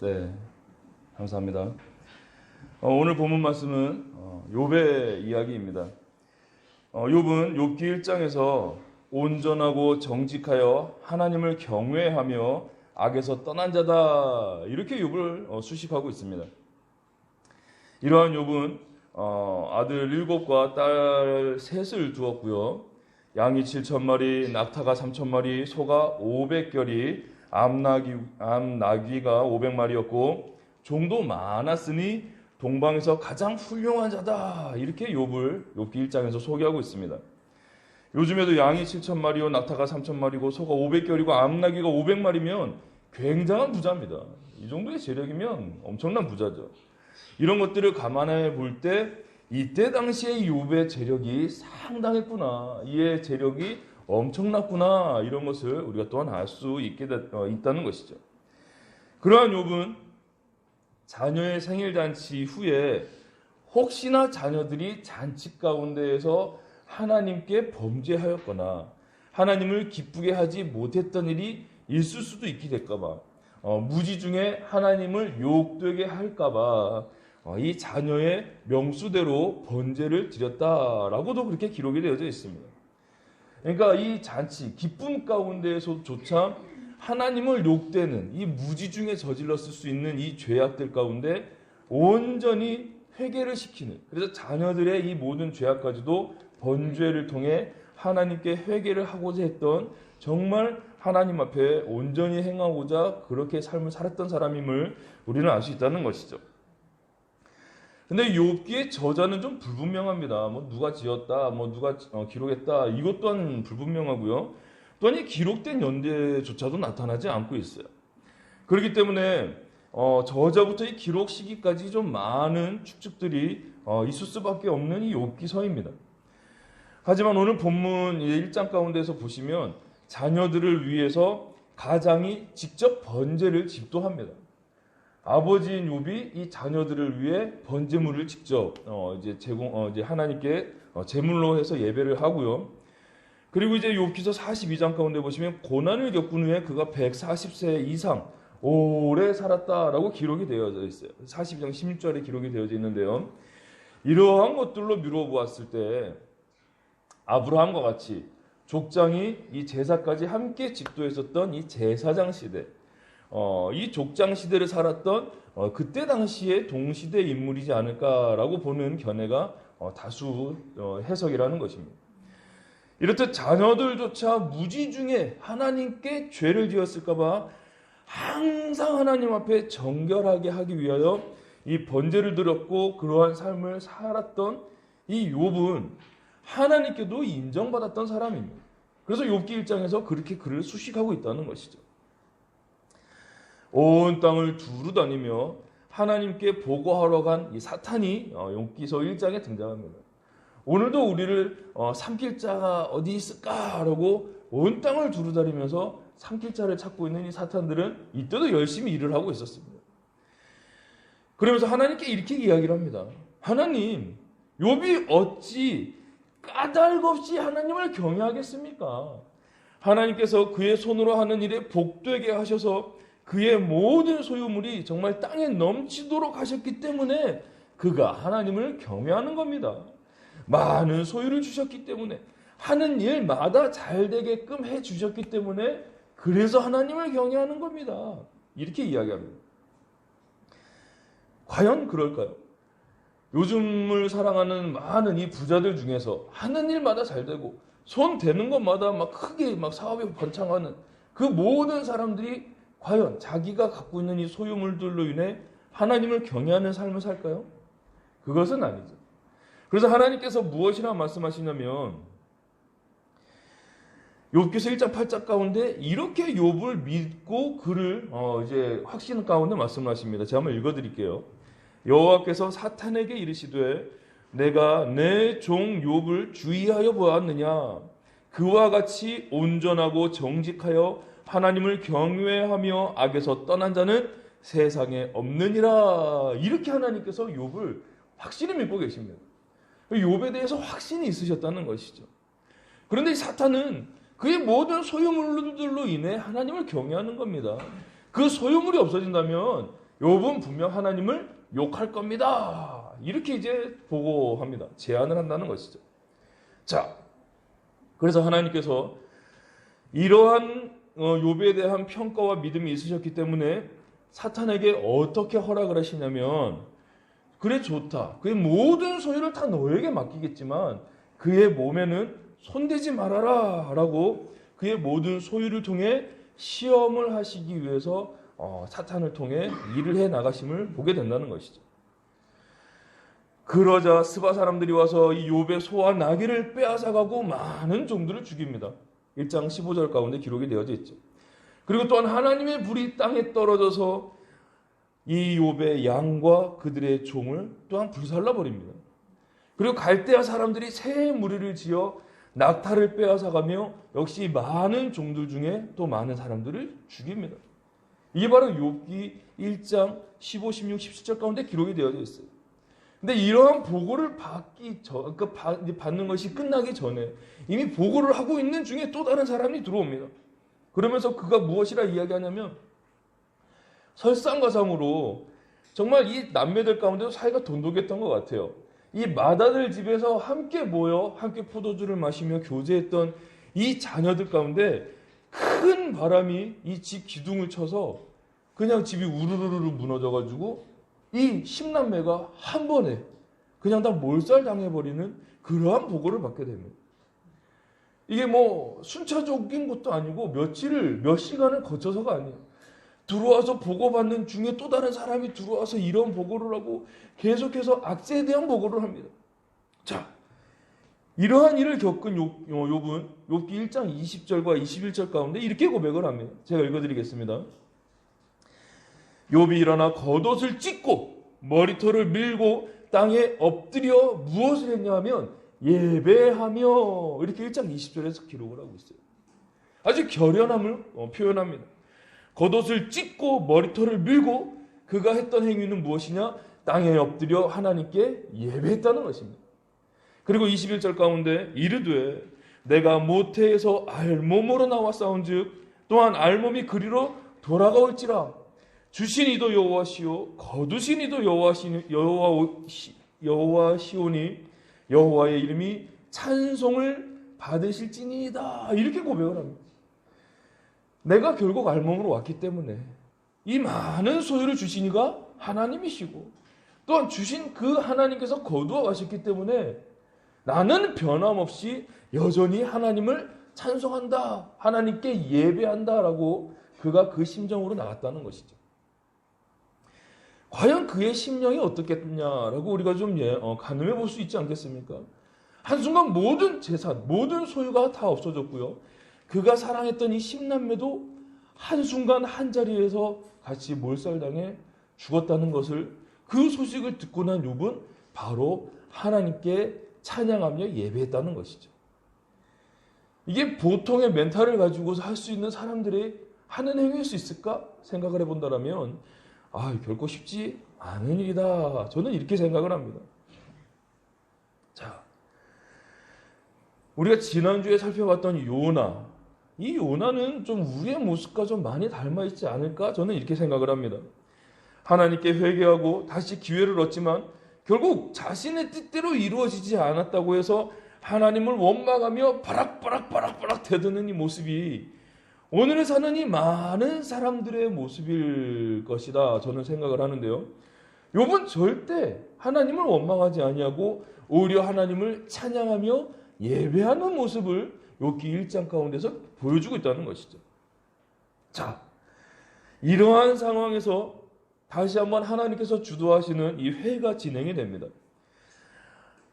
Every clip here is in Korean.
네, 감사합니다. 오늘 본문 말씀은 욥의 이야기입니다. 욥은 욥기 1장에서 온전하고 정직하여 하나님을 경외하며 악에서 떠난 자다, 이렇게 욥을 수식하고 있습니다. 이러한 욥은 아들 7과 딸 3을 두었고요. 양이 7,000마리, 낙타가 3,000마리, 소가 500결이, 암나귀가 500마리였고 종도 많았으니 동방에서 가장 훌륭한 자다, 이렇게 욥기 1장에서 소개하고 있습니다. 요즘에도 양이 7,000마리요, 낙타가 3,000마리고 소가 500결이고 암나귀가 500마리면 굉장한 부자입니다. 이 정도의 재력이면 엄청난 부자죠. 이런 것들을 감안해 볼 때 이때 당시의 욥의 재력이 상당했구나, 이의 재력이 엄청났구나, 이런 것을 우리가 또한 알 수 있다는 것이죠. 그러한 욥은 자녀의 생일잔치 후에 혹시나 자녀들이 잔치 가운데에서 하나님께 범죄하였거나 하나님을 기쁘게 하지 못했던 일이 있을 수도 있게 될까봐, 무지 중에 하나님을 욕되게 할까봐 이 자녀의 명수대로 번제를 드렸다라고도 그렇게 기록이 되어져 있습니다. 그러니까 이 잔치, 기쁨 가운데에서조차 하나님을 욕되는 이 무지 중에 저질렀을 수 있는 이 죄악들 가운데 온전히 회개를 시키는, 그래서 자녀들의 이 모든 죄악까지도 번제를 통해 하나님께 회개를 하고자 했던, 정말 하나님 앞에 온전히 행하고자 그렇게 삶을 살았던 사람임을 우리는 알 수 있다는 것이죠. 근데 욥기의 저자는 좀 불분명합니다. 누가 지었다, 누가 기록했다, 이것 또한 불분명하고요. 또한 이 기록된 연대조차도 나타나지 않고 있어요. 그렇기 때문에 저자부터 이 기록 시기까지 좀 많은 추측들이 있을 수밖에 없는 이 욥기서입니다. 하지만 오늘 본문 1장 가운데서 보시면 자녀들을 위해서 가장이 직접 번제를 집도합니다. 아버지인 욥이 이 자녀들을 위해 번제물을 직접 이제 하나님께 제물로 해서 예배를 하고요. 그리고 이제 욥기서 42장 가운데 보시면 고난을 겪은 후에 그가 140세 이상 오래 살았다라고 기록이 되어져 있어요. 42장 16절에 기록이 되어져 있는데요. 이러한 것들로 미루어 보았을 때 아브라함과 같이 족장이 이 제사까지 함께 집도했었던 이 제사장 시대, 이 족장 시대를 살았던 그때 당시의 동시대 인물이지 않을까라고 보는 견해가 다수 해석이라는 것입니다. 이렇듯 자녀들조차 무지 중에 하나님께 죄를 지었을까봐 항상 하나님 앞에 정결하게 하기 위하여 이 번제를 드렸고 그러한 삶을 살았던 이 욥은 하나님께도 인정받았던 사람입니다. 그래서 욥기 1장에서 그렇게 그를 수식하고 있다는 것이죠. 온 땅을 두루 다니며 하나님께 보고하러 간 이 사탄이 욥기서 1장에 등장합니다. 오늘도 우리를 삼킬 자가 어디 있을까라고 온 땅을 두루 다니면서 삼킬 자를 찾고 있는 이 사탄들은 이때도 열심히 일을 하고 있었습니다. 그러면서 하나님께 이렇게 이야기를 합니다. 하나님, 욥이 어찌 까닭 없이 하나님을 경외하겠습니까? 하나님께서 그의 손으로 하는 일에 복되게 하셔서 그의 모든 소유물이 정말 땅에 넘치도록 하셨기 때문에 그가 하나님을 경외하는 겁니다. 많은 소유를 주셨기 때문에, 하는 일마다 잘 되게끔 해주셨기 때문에 그래서 하나님을 경외하는 겁니다. 이렇게 이야기합니다. 과연 그럴까요? 요즘을 사랑하는 많은 이 부자들 중에서 하는 일마다 잘 되고 손 대는 것마다 막 크게 막 사업이 번창하는 그 모든 사람들이 과연 자기가 갖고 있는 이 소유물들로 인해 하나님을 경외하는 삶을 살까요? 그것은 아니죠. 그래서 하나님께서 무엇이라 말씀하시냐면 욥기서 1장 8절 가운데 이렇게 욥을 믿고 그를 이제 확신 가운데 말씀하십니다. 제가 한번 읽어드릴게요. 여호와께서 사탄에게 이르시되 내가 내 종 욥을 주의하여 보았느냐? 그와 같이 온전하고 정직하여 하나님을 경외하며 악에서 떠난 자는 세상에 없느니라. 이렇게 하나님께서 욥을 확실히 믿고 계십니다. 욥에 대해서 확신이 있으셨다는 것이죠. 그런데 사탄은 그의 모든 소유물들로 인해 하나님을 경외하는 겁니다. 그 소유물이 없어진다면 욥은 분명 하나님을 욕할 겁니다. 이렇게 이제 보고합니다. 제안을 한다는 것이죠. 자, 그래서 하나님께서 이러한 욥에 대한 평가와 믿음이 있으셨기 때문에 사탄에게 어떻게 허락을 하시냐면, 그래 좋다, 그의 모든 소유를 다 너에게 맡기겠지만 그의 몸에는 손대지 말아라 라고 그의 모든 소유를 통해 시험을 하시기 위해서 사탄을 통해 일을 해 나가심을 보게 된다는 것이죠. 그러자 스바 사람들이 와서 이 욥의 소와 나귀를 빼앗아가고 많은 종들을 죽입니다. 1장 15절 가운데 기록이 되어져 있죠. 그리고 또한 하나님의 불이 땅에 떨어져서 이 욥의 양과 그들의 종을 또한 불살라 버립니다. 그리고 갈대아 사람들이 새 무리를 지어 낙타를 빼앗아가며 역시 많은 종들 중에 또 많은 사람들을 죽입니다. 이게 바로 욥기 1장 15, 16, 17절 가운데 기록이 되어져 있어요. 근데 이러한 보고를 받는 것이 끝나기 전에 이미 보고를 하고 있는 중에 또 다른 사람이 들어옵니다. 그러면서 그가 무엇이라 이야기하냐면, 설상가상으로 정말 이 남매들 가운데도 사이가 돈독했던 것 같아요. 이 마다들 집에서 함께 모여 함께 포도주를 마시며 교제했던 이 자녀들 가운데 큰 바람이 이 집 기둥을 쳐서 그냥 집이 우르르르 무너져가지고 이 10남매가 한 번에 그냥 다 몰살당해버리는 그러한 보고를 받게 됩니다. 이게 뭐 순차적인 것도 아니고 몇 시간을 거쳐서가 아니에요. 들어와서 보고받는 중에 또 다른 사람이 들어와서 이런 보고를 하고 계속해서 악재에 대한 보고를 합니다. 자, 이러한 일을 겪은 욥은 욥기 1장 20절과 21절 가운데 이렇게 고백을 합니다. 제가 읽어드리겠습니다. 욥이 일어나 겉옷을 찢고 머리털을 밀고 땅에 엎드려 무엇을 했냐 하면 예배하며, 이렇게 1장 20절에서 기록을 하고 있어요. 아주 결연함을 표현합니다. 겉옷을 찢고 머리털을 밀고 그가 했던 행위는 무엇이냐? 땅에 엎드려 하나님께 예배했다는 것입니다. 그리고 21절 가운데 이르되 내가 모태에서 알몸으로 나와 싸운즉 또한 알몸이 그리로 돌아가올지라. 주신 이도 여호와시오 거두신 이도 여호와시오니 여호와의 이름이 찬송을 받으실지니이다. 이렇게 고백을 합니다. 내가 결국 알몸으로 왔기 때문에 이 많은 소유를 주신 이가 하나님이시고 또한 주신 그 하나님께서 거두어 가셨기 때문에 나는 변함없이 여전히 하나님을 찬송한다, 하나님께 예배한다라고 그가 그 심정으로 나갔다는 것이죠. 과연 그의 심령이 어떻겠냐라고 우리가 좀 가늠해 볼 수 있지 않겠습니까? 한순간 모든 재산, 모든 소유가 다 없어졌고요. 그가 사랑했던 이 10남매도 한순간 한자리에서 같이 몰살당해 죽었다는 것을, 그 소식을 듣고 난 욥은 바로 하나님께 찬양하며 예배했다는 것이죠. 이게 보통의 멘탈을 가지고서 할 수 있는 사람들이 하는 행위일 수 있을까 생각을 해본다면 결코 쉽지 않은 일이다. 저는 이렇게 생각을 합니다. 자, 우리가 지난주에 살펴봤던 요나, 이 요나는 좀 우리의 모습과 좀 많이 닮아 있지 않을까? 저는 이렇게 생각을 합니다. 하나님께 회개하고 다시 기회를 얻지만 결국 자신의 뜻대로 이루어지지 않았다고 해서 하나님을 원망하며 바락바락 대드는 이 모습이 오늘 사는 이 많은 사람들의 모습일 것이다. 저는 생각을 하는데요. 욥은 절대 하나님을 원망하지 아니하고 오히려 하나님을 찬양하며 예배하는 모습을 욥기 1장 가운데서 보여주고 있다는 것이죠. 자, 이러한 상황에서 다시 한번 하나님께서 주도하시는 이 회가 진행이 됩니다.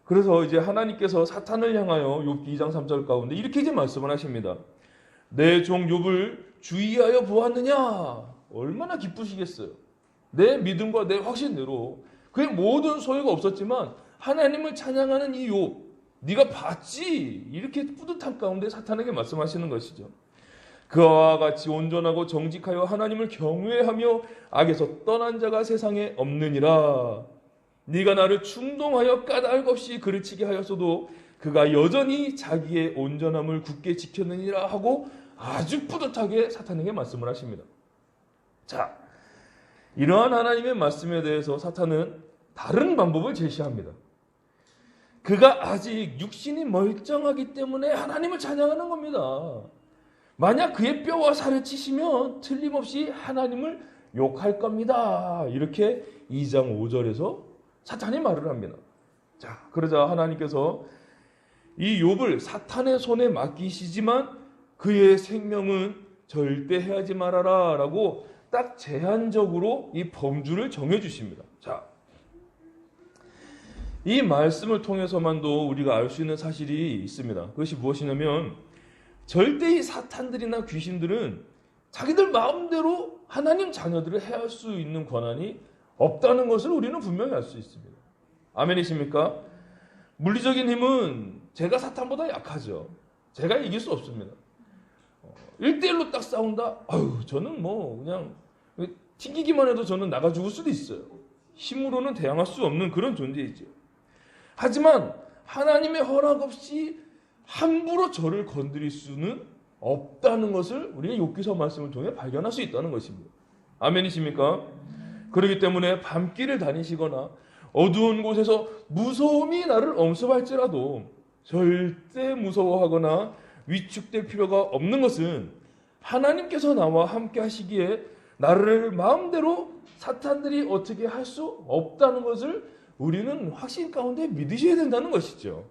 그래서 이제 하나님께서 사탄을 향하여 욥기 2장 3절 가운데 이렇게 이제 말씀을 하십니다. 내 종 욥을 주의하여 보았느냐? 얼마나 기쁘시겠어요. 내 믿음과 내 확신대로 그의 모든 소유가 없었지만 하나님을 찬양하는 이 욥, 네가 봤지? 이렇게 뿌듯한 가운데 사탄에게 말씀하시는 것이죠. 그와 같이 온전하고 정직하여 하나님을 경외하며 악에서 떠난 자가 세상에 없느니라. 네가 나를 충동하여 까닭 없이 그르치게 하였어도 그가 여전히 자기의 온전함을 굳게 지켰느니라 하고 아주 뿌듯하게 사탄에게 말씀을 하십니다. 자, 이러한 하나님의 말씀에 대해서 사탄은 다른 방법을 제시합니다. 그가 아직 육신이 멀쩡하기 때문에 하나님을 찬양하는 겁니다. 만약 그의 뼈와 살을 치시면 틀림없이 하나님을 욕할 겁니다. 이렇게 2장 5절에서 사탄이 말을 합니다. 자, 그러자 하나님께서 이 욥을 사탄의 손에 맡기시지만 그의 생명은 절대 해하지 말아라 라고 딱 제한적으로 이 범주를 정해주십니다. 자, 이 말씀을 통해서만도 우리가 알 수 있는 사실이 있습니다. 그것이 무엇이냐면 절대 이 사탄들이나 귀신들은 자기들 마음대로 하나님 자녀들을 해할 수 있는 권한이 없다는 것을 우리는 분명히 알 수 있습니다. 아멘이십니까? 물리적인 힘은 제가 사탄보다 약하죠. 제가 이길 수 없습니다. 1대1로 딱 싸운다? 아유, 저는 뭐 그냥 튕기기만 해도 저는 나가 죽을 수도 있어요. 힘으로는 대항할 수 없는 그런 존재이죠. 하지만 하나님의 허락 없이 함부로 저를 건드릴 수는 없다는 것을 우리가 욥기서 말씀을 통해 발견할 수 있다는 것입니다. 아멘이십니까? 그렇기 때문에 밤길을 다니시거나 어두운 곳에서 무서움이 나를 엄습할지라도 절대 무서워하거나 위축될 필요가 없는 것은 하나님께서 나와 함께 하시기에 나를 마음대로 사탄들이 어떻게 할 수 없다는 것을 우리는 확신 가운데 믿으셔야 된다는 것이죠.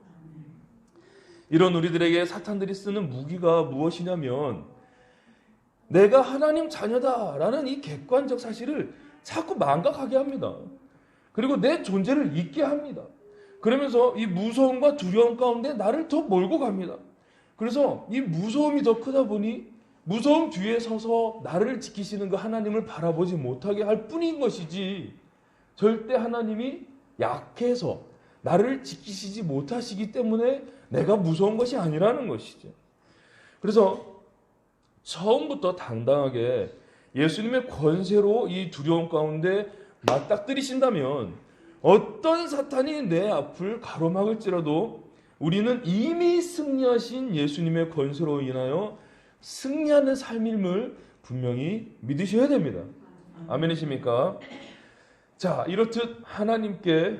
이런 우리들에게 사탄들이 쓰는 무기가 무엇이냐면 내가 하나님 자녀다라는 이 객관적 사실을 자꾸 망각하게 합니다. 그리고 내 존재를 잊게 합니다. 그러면서 이 무서움과 두려움 가운데 나를 더 몰고 갑니다. 그래서 이 무서움이 더 크다 보니 무서움 뒤에 서서 나를 지키시는 그 하나님을 바라보지 못하게 할 뿐인 것이지 절대 하나님이 약해서 나를 지키시지 못하시기 때문에 내가 무서운 것이 아니라는 것이죠. 그래서 처음부터 당당하게 예수님의 권세로 이 두려움 가운데 맞닥뜨리신다면 어떤 사탄이 내 앞을 가로막을지라도 우리는 이미 승리하신 예수님의 권세로 인하여 승리하는 삶임을 분명히 믿으셔야 됩니다. 아멘이십니까? 자, 이렇듯 하나님께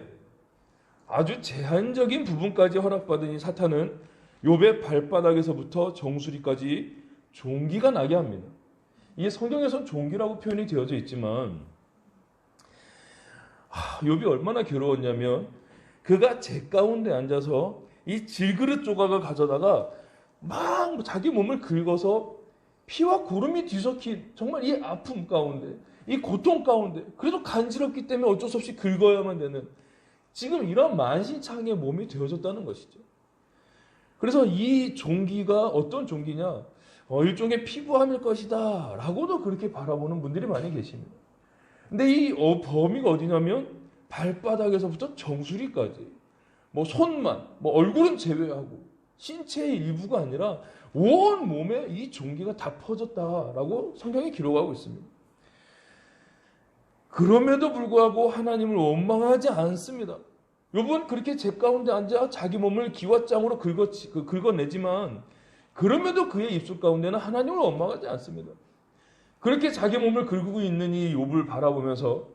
아주 제한적인 부분까지 허락받은 이 사탄은 욥의 발바닥에서부터 정수리까지 종기가 나게 합니다. 이게 성경에선 종기라고 표현이 되어져 있지만 욥이 얼마나 괴로웠냐면 그가 재 가운데 앉아서 이 질그릇 조각을 가져다가 막 자기 몸을 긁어서 피와 고름이 뒤섞인 정말 이 아픔 가운데 이 고통 가운데 그래도 간지럽기 때문에 어쩔 수 없이 긁어야만 되는 지금 이런 만신창이의 몸이 되어졌다는 것이죠. 그래서 이 종기가 어떤 종기냐 일종의 피부함일 것이다 라고도 그렇게 바라보는 분들이 많이 계십니다. 근데 이 범위가 어디냐면 발바닥에서부터 정수리까지 뭐 손만 뭐 얼굴은 제외하고 신체의 일부가 아니라 온 몸에 이 종기가 다 퍼졌다라고 성경이 기록하고 있습니다. 그럼에도 불구하고 하나님을 원망하지 않습니다. 욥은 그렇게 재 가운데 앉아 자기 몸을 기왓장으로 긁어내지만 그럼에도 그의 입술 가운데는 하나님을 원망하지 않습니다. 그렇게 자기 몸을 긁고 있는 이 욥을 바라보면서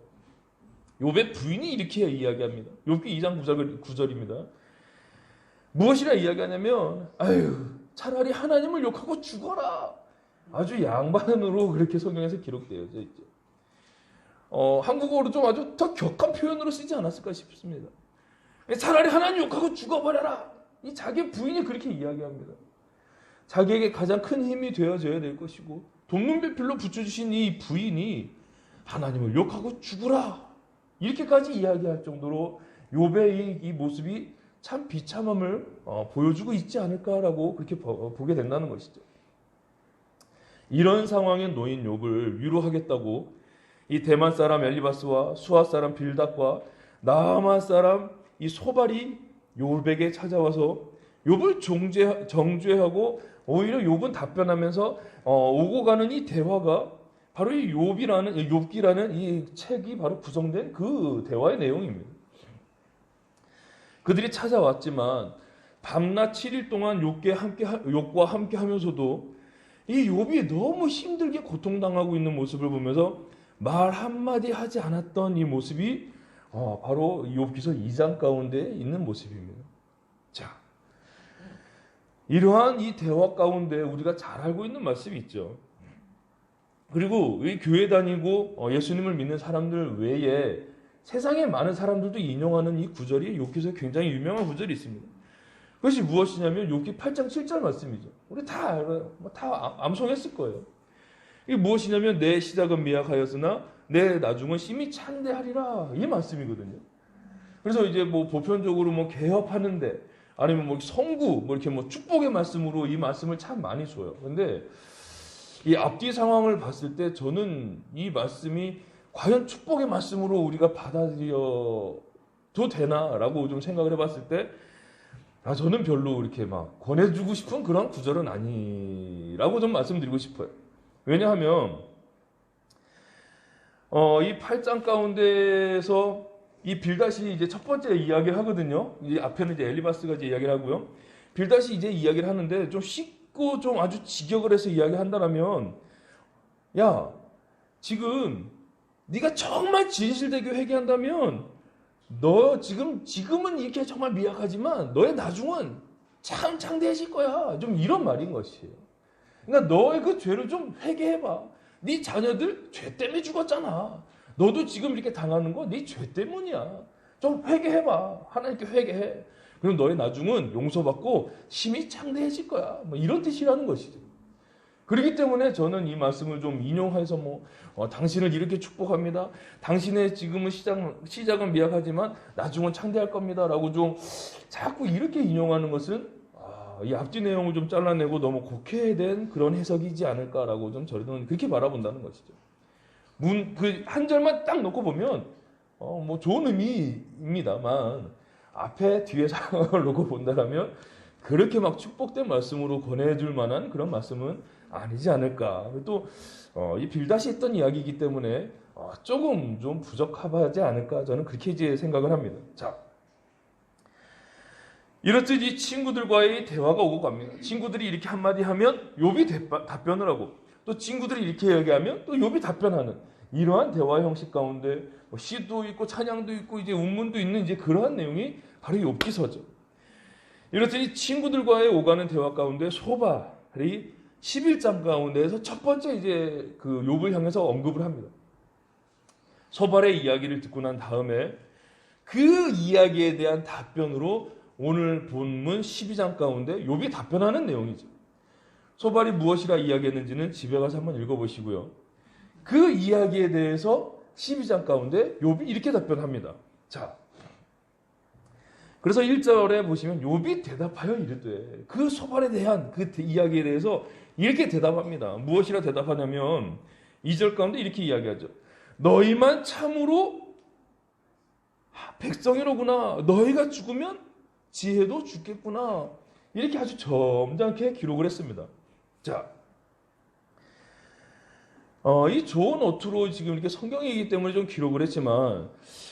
욥의 부인이 이렇게 이야기합니다. 욥기 2장 9절입니다. 무엇이라 이야기하냐면 아유 차라리 하나님을 욕하고 죽어라. 아주 양반으로 그렇게 성경에서 기록되어져 있죠. 한국어로 좀 아주 더 격한 표현으로 쓰지 않았을까 싶습니다. 차라리 하나님 욕하고 죽어버려라. 이 자기 부인이 그렇게 이야기합니다. 자기에게 가장 큰 힘이 되어져야 될 것이고 돈눈배필로 붙여주신 이 부인이 하나님을 욕하고 죽으라. 이렇게까지 이야기할 정도로 욥의 이 모습이 참 비참함을 보여주고 있지 않을까라고 그렇게 보게 된다는 것이죠. 이런 상황에 놓인 욥을 위로하겠다고 이 대만 사람 엘리바스와 수아 사람 빌닷과 나아만 사람 이 소발이 욥에게 찾아와서 욥을 정죄하고 오히려 욥은 답변하면서 오고 가는 이 대화가 바로 이 욥기라는 이 책이 바로 구성된 그 대화의 내용입니다. 그들이 찾아왔지만 밤낮 7일 동안 욥과 함께 하면서도 이 욥이 너무 힘들게 고통당하고 있는 모습을 보면서 말 한마디 하지 않았던 이 모습이 바로 욥기서 2장 가운데 있는 모습입니다. 자, 이러한 이 대화 가운데 우리가 잘 알고 있는 말씀이 있죠. 그리고 이 교회 다니고 예수님을 믿는 사람들 외에 세상에 많은 사람들도 인용하는 이 구절이 욥기서에 굉장히 유명한 구절이 있습니다. 그것이 무엇이냐면 욥기 8장 7절 말씀이죠. 우리 다 알아요. 다 암송했을 거예요. 이게 무엇이냐면 내 시작은 미약하였으나 내 나중은 심히 창대하리라, 이 말씀이거든요. 그래서 이제 뭐 보편적으로 뭐 개업하는데 아니면 뭐 성구 뭐 이렇게 뭐 축복의 말씀으로 이 말씀을 참 많이 줘요. 근데 이 앞뒤 상황을 봤을 때 저는 이 말씀이 과연 축복의 말씀으로 우리가 받아들여도 되나라고 좀 생각을 해봤을 때 저는 별로 이렇게 막 권해주고 싶은 그런 구절은 아니라고 좀 말씀드리고 싶어요. 왜냐하면 이 8장 가운데서 이 빌닷이 이제 첫 번째 이야기를 하거든요. 이 앞에는 이제 엘리바스가 이제 이야기를 하고요. 빌닷이 이제 이야기를 하는데 좀 쉽고 좀 아주 직역을 해서 이야기한다면, 야, 지금 네가 정말 진실되게 회개한다면 너 지금은 이렇게 정말 미약하지만 너의 나중은 참 창대해질 거야. 좀 이런 말인 것이에요. 그러니까 너의 그 죄를 좀 회개해봐. 네 자녀들 죄 때문에 죽었잖아. 너도 지금 이렇게 당하는 거 네 죄 때문이야. 좀 회개해봐. 하나님께 회개해. 그럼 너의 나중은 용서받고 심히 창대해질 거야. 뭐 이런 뜻이라는 것이죠. 그렇기 때문에 저는 이 말씀을 좀 인용해서 당신을 이렇게 축복합니다. 당신의 지금은 시작은 미약하지만 나중은 창대할 겁니다. 라고 좀 자꾸 이렇게 인용하는 것은 이 앞뒤 내용을 좀 잘라내고 너무 곡해된 그런 해석이지 않을까라고 좀 저는 그렇게 바라본다는 것이죠. 그 한 절만 딱 놓고 보면 뭐 좋은 의미입니다만 앞에 뒤에 상황을 놓고 본다면 그렇게 막 축복된 말씀으로 권해줄 만한 그런 말씀은 아니지 않을까. 또 이 빌닷이 했던 이야기이기 때문에 조금 좀 부적합하지 않을까, 저는 그렇게 이제 생각을 합니다. 자, 이렇듯 이 친구들과의 대화가 오고 갑니다. 친구들이 이렇게 한마디 하면 욥이 답변을 하고, 또 친구들이 이렇게 얘기하면 또 욥이 답변하는 이러한 대화 형식 가운데 시도 있고 찬양도 있고 이제 운문도 있는 이제 그러한 내용이 바로 욥기서죠. 이렇듯 이 친구들과의 오가는 대화 가운데 소발이 11장 가운데에서 첫 번째 이제 그 욥을 향해서 언급을 합니다. 소발의 이야기를 듣고 난 다음에 그 이야기에 대한 답변으로 오늘 본문 12장 가운데 욥이 답변하는 내용이죠. 소발이 무엇이라 이야기했는지는 집에 가서 한번 읽어보시고요. 그 이야기에 대해서 12장 가운데 욥이 이렇게 답변합니다. 자, 그래서 1절에 보시면 욥이 대답하여 이르되, 그 소발에 대한 그 이야기에 대해서 이렇게 대답합니다. 무엇이라 대답하냐면 2절 가운데 이렇게 이야기하죠. 너희만 참으로 백성이로구나. 너희가 죽으면 지혜도 죽겠구나. 이렇게 아주 점잖게 기록을 했습니다. 자, 이 좋은 어투로 지금 이렇게 성경이기 때문에 좀 기록을 했지만,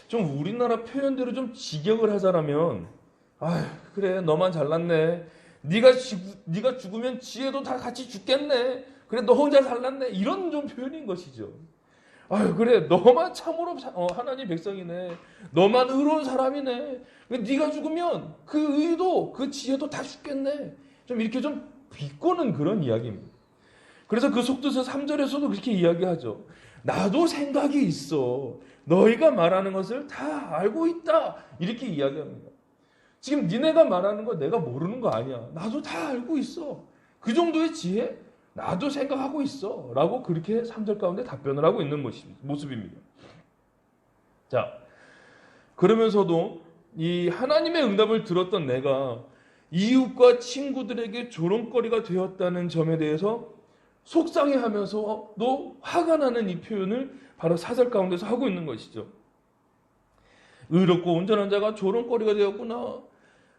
좀 우리나라 표현대로 좀 직역을 하자라면, 그래, 너만 잘났네. 네가 죽으면 지혜도 다 같이 죽겠네. 그래, 너 혼자 잘났네. 이런 좀 표현인 것이죠. 그래, 너만 참으로 하나님 백성이네. 너만 의로운 사람이네. 네가 죽으면 그 의도, 그 지혜도 다 죽겠네. 좀 이렇게 좀 비꼬는 그런 이야기입니다. 그래서 그 속뜻에서 3절에서도 그렇게 이야기하죠. 나도 생각이 있어. 너희가 말하는 것을 다 알고 있다. 이렇게 이야기합니다. 지금 니네가 말하는 거 내가 모르는 거 아니야. 나도 다 알고 있어. 그 정도의 지혜 나도 생각하고 있어. 라고 그렇게 3절 가운데 답변을 하고 있는 모습입니다. 자, 그러면서도 이 하나님의 응답을 들었던 내가 이웃과 친구들에게 조롱거리가 되었다는 점에 대해서 속상해하면서도 화가 나는 이 표현을 바로 4절 가운데서 하고 있는 것이죠. 의롭고 온전한 자가 조롱거리가 되었구나.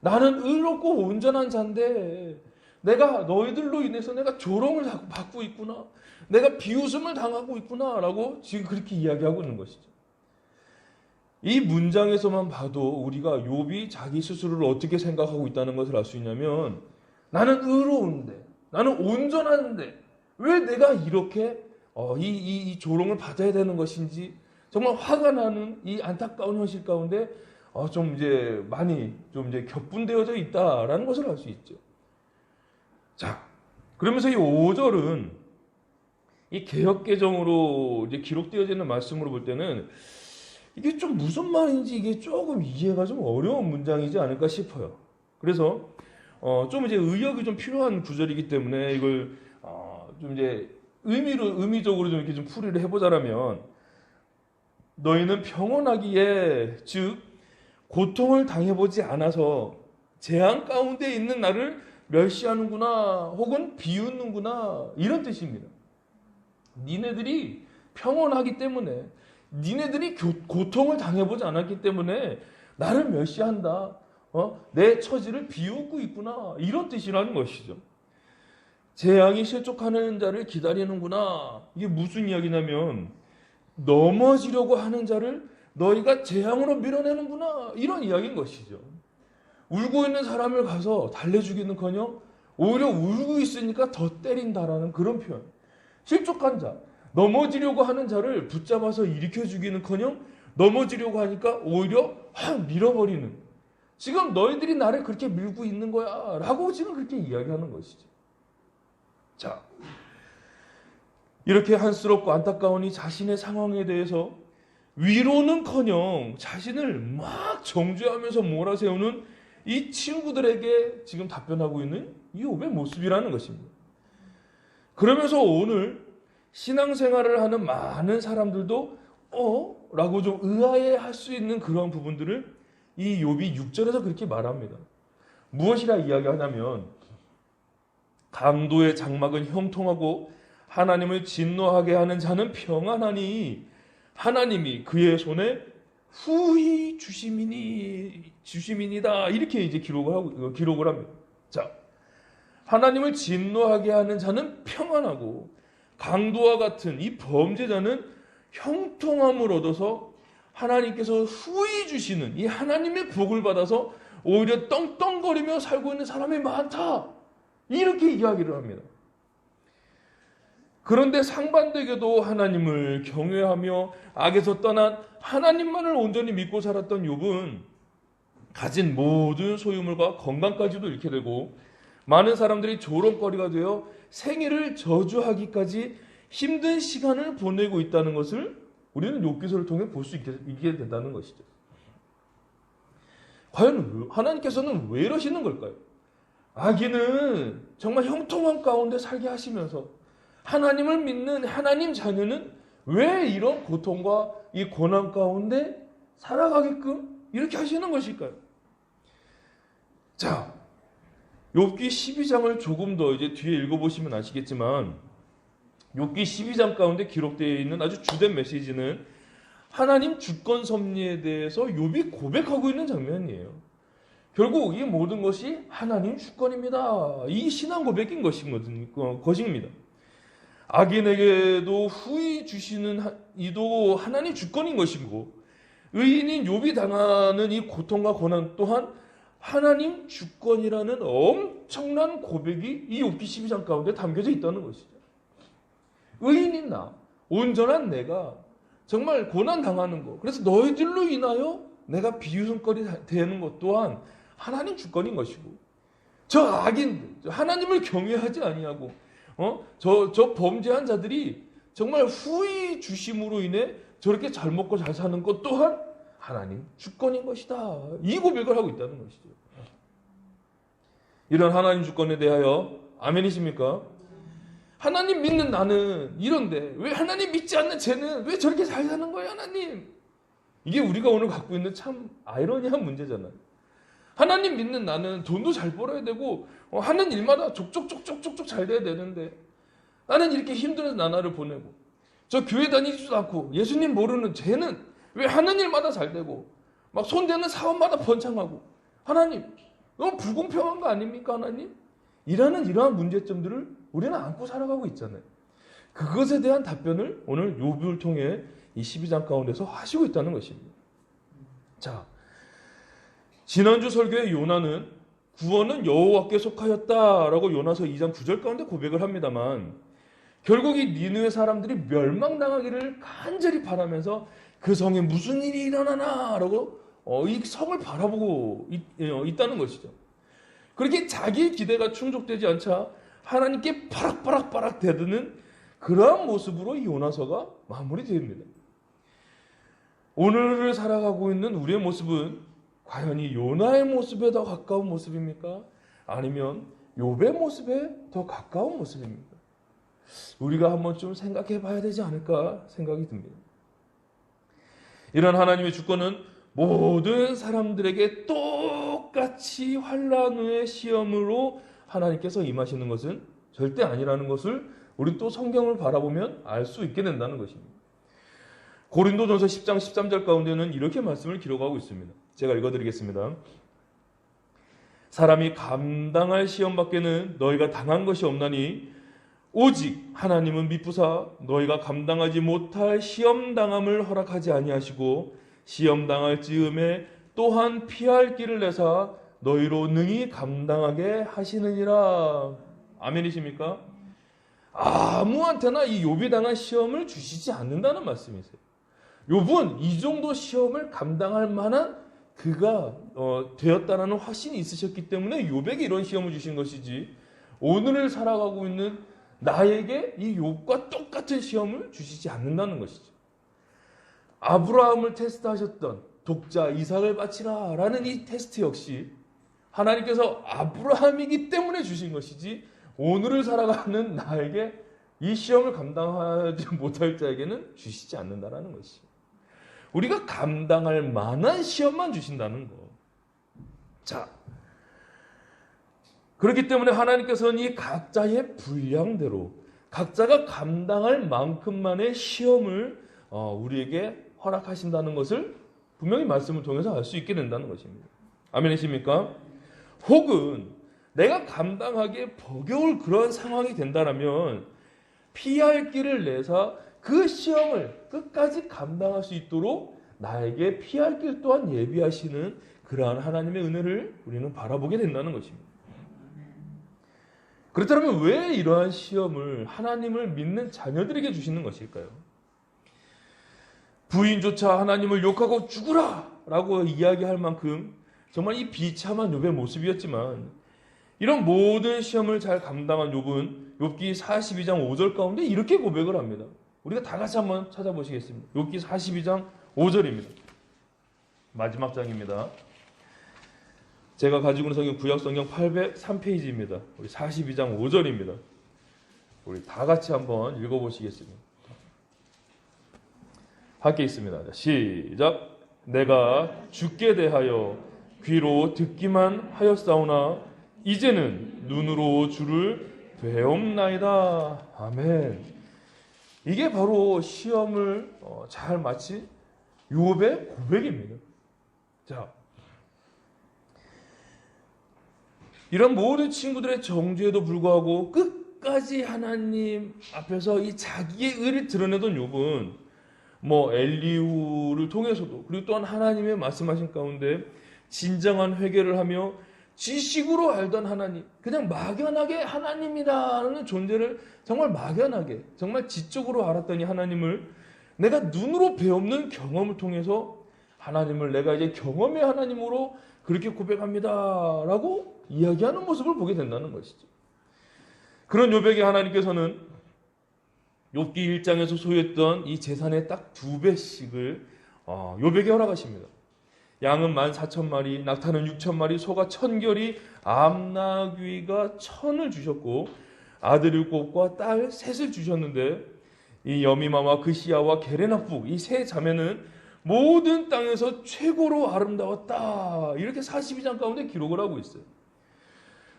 나는 의롭고 온전한 자인데 내가 너희들로 인해서 내가 조롱을 받고 있구나. 내가 비웃음을 당하고 있구나. 라고 지금 그렇게 이야기하고 있는 것이죠. 이 문장에서만 봐도 우리가 욥이 자기 스스로를 어떻게 생각하고 있다는 것을 알 수 있냐면, 나는 의로운데, 나는 온전한데 왜 내가 이렇게 이 조롱을 받아야 되는 것인지 정말 화가 나는 이 안타까운 현실 가운데 좀 이제 많이 좀 이제 격분되어져 있다라는 것을 알 수 있죠. 자, 그러면서 이 5절은 이 개역개정으로 이제 기록되어지는 말씀으로 볼 때는 이게 좀 무슨 말인지 이게 조금 이해가 좀 어려운 문장이지 않을까 싶어요. 그래서 좀 이제 의역이 좀 필요한 구절이기 때문에 이걸 좀 이제 의미적으로 좀 이렇게 좀 풀이를 해보자라면, 너희는 평온하기에, 즉 고통을 당해보지 않아서 재앙 가운데 있는 나를 멸시하는구나, 혹은 비웃는구나, 이런 뜻입니다. 니네들이 평온하기 때문에, 니네들이 고통을 당해보지 않았기 때문에 나를 멸시한다, 내 처지를 비웃고 있구나, 이런 뜻이라는 것이죠. 재앙이 실족하는 자를 기다리는구나. 이게 무슨 이야기냐면, 넘어지려고 하는 자를 너희가 재앙으로 밀어내는구나, 이런 이야기인 것이죠. 울고 있는 사람을 가서 달래주기는커녕 오히려 울고 있으니까 더 때린다라는 그런 표현. 실족한 자, 넘어지려고 하는 자를 붙잡아서 일으켜주기는커녕 넘어지려고 하니까 오히려 확 밀어버리는, 지금 너희들이 나를 그렇게 밀고 있는 거야 라고 지금 그렇게 이야기하는 것이죠. 자, 이렇게 한스럽고 안타까운 이 자신의 상황에 대해서 위로는커녕 자신을 막 정죄하면서 몰아세우는 이 친구들에게 지금 답변하고 있는 이 욥의 모습이라는 것입니다. 그러면서 오늘 신앙생활을 하는 많은 사람들도 라고 좀 의아해할 수 있는 그런 부분들을 이 욥이 6절에서 그렇게 말합니다. 무엇이라 이야기하냐면, 강도의 장막은 형통하고 하나님을 진노하게 하는 자는 평안하니 하나님이 그의 손에 후히 주심이니다. 이렇게 이제 기록을 합니다. 자, 하나님을 진노하게 하는 자는 평안하고 강도와 같은 이 범죄자는 형통함을 얻어서 하나님께서 후히 주시는 이 하나님의 복을 받아서 오히려 떵떵거리며 살고 있는 사람이 많다, 이렇게 이야기를 합니다. 그런데 상반되게도 하나님을 경외하며 악에서 떠난 하나님만을 온전히 믿고 살았던 욥은 가진 모든 소유물과 건강까지도 잃게 되고 많은 사람들이 조롱거리가 되어 생애를 저주하기까지 힘든 시간을 보내고 있다는 것을 우리는 욥기서를 통해 볼 수 있게 된다는 것이죠. 과연 하나님께서는 왜 이러시는 걸까요? 아기는 정말 형통한 가운데 살게 하시면서 하나님을 믿는 하나님 자녀는 왜 이런 고통과 이 고난 가운데 살아가게끔 이렇게 하시는 것일까요? 자, 욥기 12장을 조금 더 이제 뒤에 읽어보시면 아시겠지만, 욥기 12장 가운데 기록되어 있는 아주 주된 메시지는 하나님 주권 섭리에 대해서 욥이 고백하고 있는 장면이에요. 결국 이 모든 것이 하나님 주권입니다, 이 신앙 고백인 것입니다. 악인에게도 후히 주시는 이도 하나님 주권인 것이고, 의인인 욥이 당하는 이 고통과 고난 또한 하나님 주권이라는 엄청난 고백이 이 욥기 12장 가운데 담겨져 있다는 것이죠. 의인인 나, 온전한 내가 정말 고난 당하는 것, 그래서 너희들로 인하여 내가 비웃음거리 되는 것 또한 하나님 주권인 것이고, 저 악인들, 하나님을 경외하지 아니하고 저 범죄한 자들이 정말 후히 주심으로 인해 저렇게 잘 먹고 잘 사는 것 또한 하나님 주권인 것이다, 이 고백을 하고 있다는 것이죠. 이런 하나님 주권에 대하여 아멘이십니까? 하나님 믿는 나는 이런데 왜 하나님 믿지 않는 쟤는 왜 저렇게 잘 사는 거예요, 하나님? 이게 우리가 오늘 갖고 있는 참 아이러니한 문제잖아요. 하나님 믿는 나는 돈도 잘 벌어야 되고 하는 일마다 족족족족족족 잘 돼야 되는데 나는 이렇게 힘든 나날을 보내고, 저 교회 다니지도 않고 예수님 모르는 쟤는 왜 하는 일마다 잘 되고 막 손대는 사업마다 번창하고, 하나님 너무 불공평한 거 아닙니까, 하나님? 이러한 문제점들을 우리는 안고 살아가고 있잖아요. 그것에 대한 답변을 오늘 욥을 통해 이 12장 가운데서 하시고 있다는 것입니다. 자, 지난주 설교의 요나는 구원은 여호와께 속하였다라고 요나서 2장 9절 가운데 고백을 합니다만, 결국 이 니느웨 사람들이 멸망당하기를 간절히 바라면서 그 성에 무슨 일이 일어나나라고 이 성을 바라보고 있다는 것이죠. 그렇게 자기의 기대가 충족되지 않자 하나님께 바락바락 대드는 그러한 모습으로 이 요나서가 마무리됩니다. 오늘을 살아가고 있는 우리의 모습은 과연 이 요나의 모습에 더 가까운 모습입니까? 아니면 욥의 모습에 더 가까운 모습입니까? 우리가 한번 좀 생각해 봐야 되지 않을까 생각이 듭니다. 이런 하나님의 주권은 모든 사람들에게 똑같이 환난 후의 시험으로 하나님께서 임하시는 것은 절대 아니라는 것을 우리 또 성경을 바라보면 알 수 있게 된다는 것입니다. 고린도전서 10장 13절 가운데는 이렇게 말씀을 기록하고 있습니다. 제가 읽어드리겠습니다. 사람이 감당할 시험 밖에는 너희가 당한 것이 없나니 오직 하나님은 미쁘사 너희가 감당하지 못할 시험 당함을 허락하지 아니하시고 시험 당할 즈음에 또한 피할 길을 내사 너희로 능히 감당하게 하시느니라. 아멘이십니까? 아무한테나 이 욥이 당한 시험을 주시지 않는다는 말씀이세요. 욥은 이 정도 시험을 감당할 만한 그가 되었다라는 확신이 있으셨기 때문에 욥에게 이런 시험을 주신 것이지 오늘을 살아가고 있는 나에게 이 욥과 똑같은 시험을 주시지 않는다는 것이죠. 아브라함을 테스트하셨던 독자 이삭을 바치라 라는 이 테스트 역시 하나님께서 아브라함이기 때문에 주신 것이지 오늘을 살아가는 나에게 이 시험을 감당하지 못할 자에게는 주시지 않는다라는 것이죠. 우리가 감당할 만한 시험만 주신다는 거. 자, 그렇기 때문에 하나님께서는 이 각자의 분량대로 각자가 감당할 만큼만의 시험을 우리에게 허락하신다는 것을 분명히 말씀을 통해서 알 수 있게 된다는 것입니다. 아멘이십니까? 혹은 내가 감당하기에 버거울 그런 상황이 된다면 피할 길을 내사 그 시험을 끝까지 감당할 수 있도록 나에게 피할 길 또한 예비하시는 그러한 하나님의 은혜를 우리는 바라보게 된다는 것입니다. 그렇다면 왜 이러한 시험을 하나님을 믿는 자녀들에게 주시는 것일까요? 부인조차 하나님을 욕하고 죽으라 라고 이야기할 만큼 정말 이 비참한 욥의 모습이었지만 이런 모든 시험을 잘 감당한 욥은 욥기 42장 5절 가운데 이렇게 고백을 합니다. 우리가 다 같이 한번 찾아보시겠습니다. 욥기 42장 5절입니다. 마지막 장입니다. 제가 가지고 있는 성경 구약성경 803페이지입니다. 우리 42장 5절입니다. 우리 다 같이 한번 읽어보시겠습니다. 함께 있습니다. 시작. 내가 주께 대하여 귀로 듣기만 하였사오나 이제는 눈으로 주를 배움나이다. 아멘. 이게 바로 시험을 잘 마친 욥의 고백입니다. 자, 이런 모든 친구들의 정죄에도 불구하고 끝까지 하나님 앞에서 이 자기의 의를 드러내던 욥은 엘리후를 통해서도 그리고 또한 하나님의 말씀하신 가운데 진정한 회개를 하며 지식으로 알던 하나님, 그냥 막연하게 하나님이라는 존재를 정말 막연하게 정말 지적으로 알았더니 하나님을 내가 눈으로 배우는 경험을 통해서 하나님을 내가 이제 경험의 하나님으로 그렇게 고백합니다 라고 이야기하는 모습을 보게 된다는 것이죠. 그런 욥에게 하나님께서는 욥기 1장에서 소유했던 이 재산의 딱 2배씩을 욥에게 허락하십니다. 양은 14,000마리, 낙타는 6,000마리, 소가 1,000결이, 암나귀가 1,000을 주셨고 아들 7과 딸 3을 주셨는데 이 여미마와 그시야와 게레나북 이 세 자매는 모든 땅에서 최고로 아름다웠다. 이렇게 42장 가운데 기록을 하고 있어요.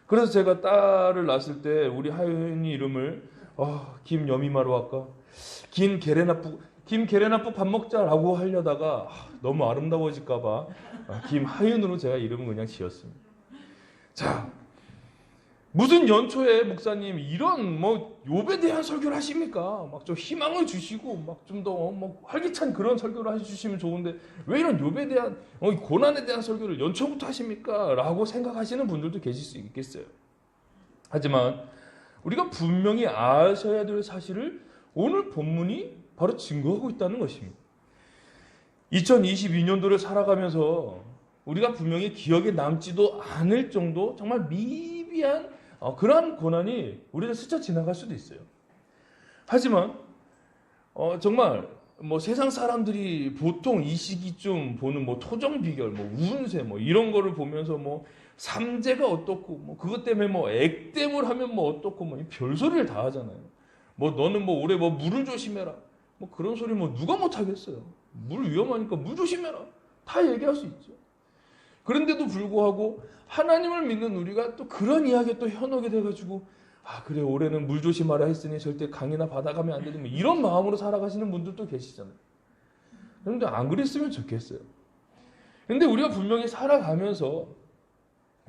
그래서 제가 딸을 낳았을 때 우리 하윤이 이름을 김여미마로 할까? 김게레나북 밥 먹자라고 하려다가 너무 아름다워질까봐 김하윤으로 제가 이름을 그냥 지었습니다. 자, 무슨 연초에 목사님 이런 욥에 대한 설교를 하십니까? 막 좀 희망을 주시고 막 좀 더 활기찬 그런 설교를 해주시면 좋은데 왜 이런 욥에 대한 고난에 대한 설교를 연초부터 하십니까? 라고 생각하시는 분들도 계실 수 있겠어요. 하지만 우리가 분명히 아셔야 될 사실을 오늘 본문이 바로 증거하고 있다는 것입니다. 2022년도를 살아가면서 우리가 분명히 기억에 남지도 않을 정도 정말 미비한 그러한 고난이 우리를 스쳐 지나갈 수도 있어요. 하지만 정말 세상 사람들이 보통 이 시기쯤 보는 토정 비결, 운세 이런 거를 보면서 삼재가 어떻고 그것 때문에 액땜을 하면 어떻고 별소리를 다 하잖아요. 너는 올해 물을 조심해라. 그런 소리 누가 못 하겠어요. 물 위험하니까 물 조심해라. 다 얘기할 수 있죠. 그런데도 불구하고 하나님을 믿는 우리가 또 그런 이야기에 또 현혹이 돼가지고 그래 올해는 물 조심하라 했으니 절대 강이나 바다 가면 안 되는 이런 마음으로 살아가시는 분들도 계시잖아요. 그런데 안 그랬으면 좋겠어요. 그런데 우리가 분명히 살아가면서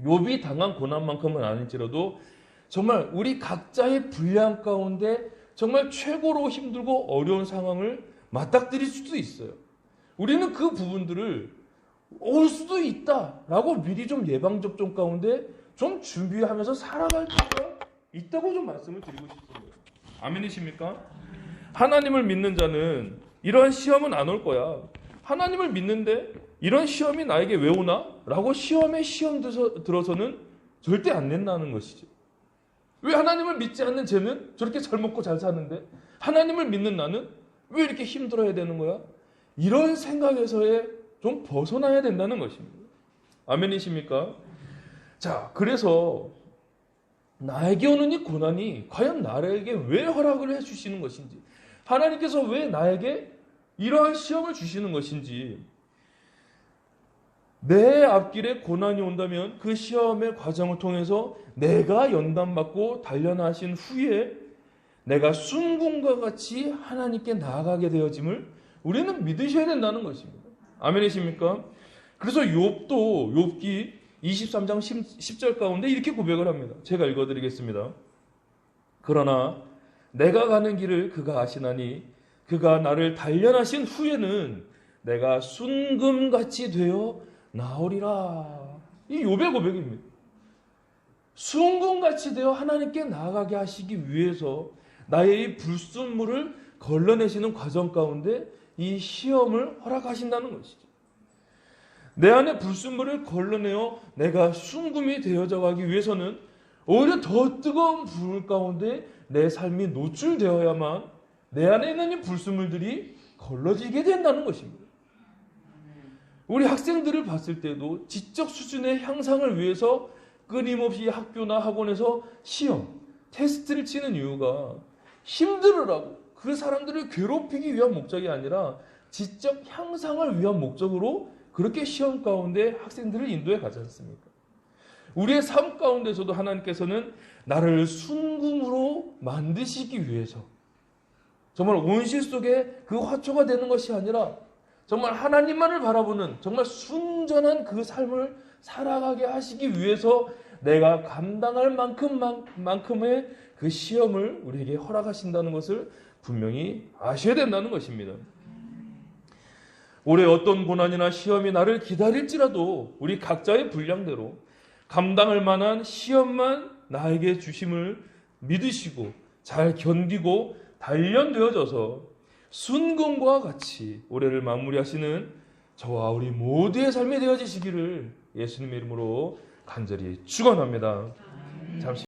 욥이 당한 고난만큼은 아닐지라도 정말 우리 각자의 분량 가운데 정말 최고로 힘들고 어려운 상황을 맞닥뜨릴 수도 있어요. 우리는 그 부분들을 올 수도 있다라고 미리 좀 예방접종 가운데 좀 준비하면서 살아갈 필요가 있다고 좀 말씀을 드리고 싶습니다. 아멘이십니까? 하나님을 믿는 자는 이러한 시험은 안 올 거야. 하나님을 믿는데 이런 시험이 나에게 왜 오나? 라고 시험 들어서는 절대 안 낸다는 것이죠. 왜 하나님을 믿지 않는 쟤는 저렇게 잘 먹고 잘 사는데 하나님을 믿는 나는 왜 이렇게 힘들어야 되는 거야? 이런 생각에서의 좀 벗어나야 된다는 것입니다. 아멘이십니까? 자, 그래서 나에게 오는 이 고난이 과연 나에게 왜 허락을 해주시는 것인지, 하나님께서 왜 나에게 이러한 시험을 주시는 것인지, 내 앞길에 고난이 온다면 그 시험의 과정을 통해서 내가 연단받고 단련하신 후에 내가 순금과 같이 하나님께 나아가게 되어짐을 우리는 믿으셔야 된다는 것입니다. 아멘이십니까? 그래서 욥기 23장 10절 가운데 이렇게 고백을 합니다. 제가 읽어드리겠습니다. 그러나 내가 가는 길을 그가 아시나니 그가 나를 단련하신 후에는 내가 순금같이 되어 나오리라. 이 욥의 고백입니다. 순금같이 되어 하나님께 나아가게 하시기 위해서 나의 이 불순물을 걸러내시는 과정 가운데 이 시험을 허락하신다는 것이죠. 내 안에 불순물을 걸러내어 내가 순금이 되어져 가기 위해서는 오히려 더 뜨거운 불 가운데 내 삶이 노출되어야만 내 안에 있는 이 불순물들이 걸러지게 된다는 것입니다. 우리 학생들을 봤을 때도 지적 수준의 향상을 위해서 끊임없이 학교나 학원에서 시험, 테스트를 치는 이유가 힘들으라고, 그 사람들을 괴롭히기 위한 목적이 아니라 지적 향상을 위한 목적으로 그렇게 시험 가운데 학생들을 인도해 가지 않습니까? 우리의 삶 가운데서도 하나님께서는 나를 순금으로 만드시기 위해서 정말 온실 속에 그 화초가 되는 것이 아니라 정말 하나님만을 바라보는 정말 순전한 그 삶을 살아가게 하시기 위해서 내가 감당할 만큼의 그 시험을 우리에게 허락하신다는 것을 분명히 아셔야 된다는 것입니다. 올해 어떤 고난이나 시험이 나를 기다릴지라도 우리 각자의 분량대로 감당할 만한 시험만 나에게 주심을 믿으시고 잘 견디고 단련되어져서 순금과 같이 올해를 마무리하시는 저와 우리 모두의 삶이 되어지시기를 예수님의 이름으로 간절히 축원합니다. 잠시